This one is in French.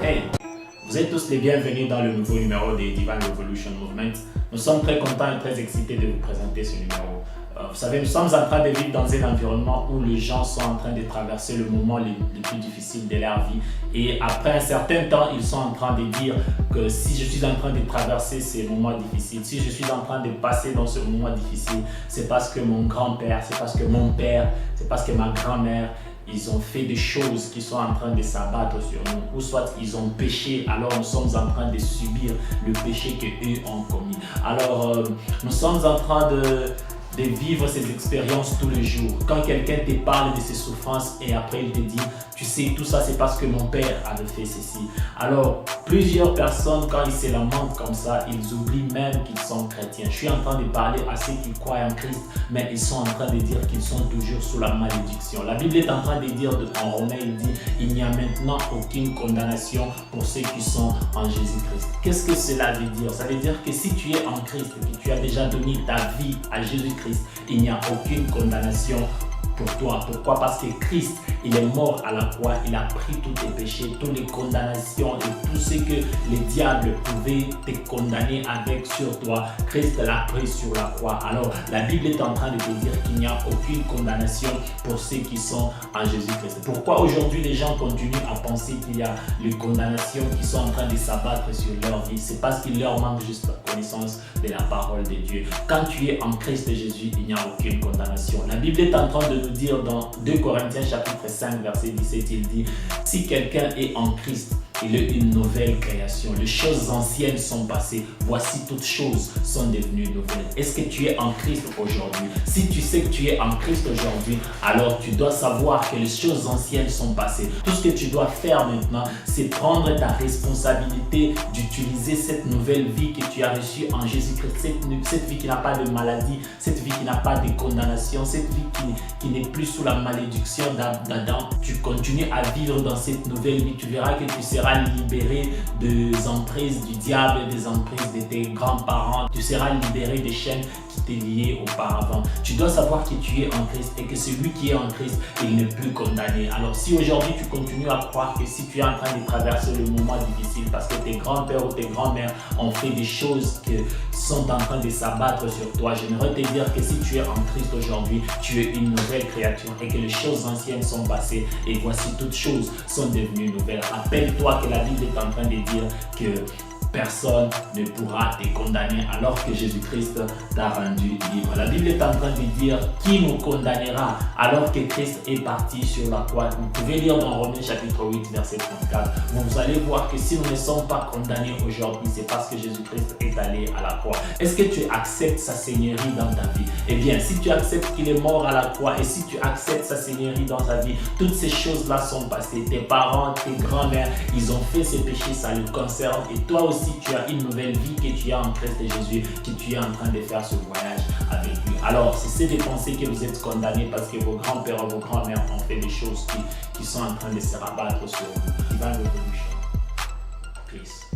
Hey, vous êtes tous les bienvenus dans le nouveau numéro des Divine Revolution Movement. Nous sommes très contents et très excités de vous présenter ce numéro. Vous savez, nous sommes en train de vivre dans un environnement où les gens sont en train de traverser le moment le plus difficile de leur vie. Et après un certain temps, ils sont en train de dire que si je suis en train de traverser ces moments difficiles, si je suis en train de passer dans ce moment difficile, c'est parce que mon grand-père, c'est parce que mon père, c'est parce que ma grand-mère, ils ont fait des choses qui sont en train de s'abattre sur nous, ou soit ils ont péché, alors nous sommes en train de subir le péché qu'eux ont commis. Alors, nous sommes en train de vivre ces expériences tous les jours. Quand quelqu'un te parle de ses souffrances et après il te dit, tu sais, tout ça c'est parce que mon père avait fait ceci. Alors, plusieurs personnes, quand ils se lamentent comme ça, ils oublient même qu'ils sont chrétiens. Je suis en train de parler à ceux qui croient en Christ, mais ils sont en train de dire qu'ils sont toujours sous la malédiction. La Bible est en train de dire, en Romains, il dit, il n'y a maintenant aucune condamnation pour ceux qui sont en Jésus-Christ. Qu'est-ce que cela veut dire? Ça veut dire que si tu es en Christ et que tu as déjà donné ta vie à Jésus-Christ, il n'y a aucune condamnation pour toi. Pourquoi? Parce que Christ, il est mort à la croix, il a pris tous tes péchés, toutes les condamnations et tout ce que les diables pouvaient te condamner avec sur toi. Christ l'a pris sur la croix. Alors, la Bible est en train de te dire qu'il n'y a aucune condamnation pour ceux qui sont en Jésus-Christ. Pourquoi aujourd'hui les gens continuent à penser qu'il y a les condamnations qui sont en train de s'abattre sur leur vie? C'est parce qu'il leur manque juste la connaissance de la parole de Dieu. Quand tu es en Christ Jésus, il n'y a aucune condamnation. La Bible est en train de nous dire dans 2 Corinthiens chapitre 5 verset 17, il dit, si quelqu'un est en Christ, il est une nouvelle création. Les choses anciennes sont passées. Voici toutes choses sont devenues nouvelles. Est-ce que tu es en Christ aujourd'hui? Si tu sais que tu es en Christ aujourd'hui, alors tu dois savoir que les choses anciennes sont passées. Tout ce que tu dois faire maintenant, c'est prendre ta responsabilité d'utiliser cette nouvelle vie que tu as reçue en Jésus-Christ. Cette vie qui n'a pas de maladie, cette vie qui n'a pas de condamnation, cette vie qui n'est plus sous la malédiction d'Adam. Tu continues à vivre dans cette nouvelle vie. Tu verras que tu seras libéré des emprises du diable, des emprises de tes grands-parents. Tu seras libéré des chaînes qui t'étaient liées auparavant. Tu dois savoir que tu es en Christ et que celui qui est en Christ, il n'est plus condamné. Alors si aujourd'hui tu continues à croire que si tu es en train de traverser le moment difficile parce que tes grands-pères ou tes grands-mères ont fait des choses qui sont en train de s'abattre sur toi, j'aimerais te dire que si tu es en Christ aujourd'hui, tu es une nouvelle créature et que les choses anciennes sont passées et voici toutes choses sont devenues nouvelles. Rappelle-toi que la Bible est en train de dire que personne ne pourra te condamner alors que Jésus-Christ t'a rendu libre. La Bible est en train de dire qui nous condamnera alors que Christ est parti sur la croix. Vous pouvez lire dans Romains chapitre 8 verset 34. Vous allez voir que si nous ne sommes pas condamnés aujourd'hui, c'est parce que Jésus-Christ est allé à la croix. Est-ce que tu acceptes sa seigneurie dans ta vie? Eh bien, si tu acceptes qu'il est mort à la croix et si tu acceptes sa seigneurie dans ta vie, toutes ces choses-là sont passées. Tes parents, tes grands-mères, ils ont fait ces péchés, ça les concerne et toi aussi, tu as une nouvelle vie que tu as en Christ Jésus, que tu es en train de faire ce voyage avec lui. Alors, cessez de penser que vous êtes condamné parce que vos grands-pères ou vos grands-mères ont fait des choses qui sont en train de se rabattre sur vous. Divine Revolution. Peace.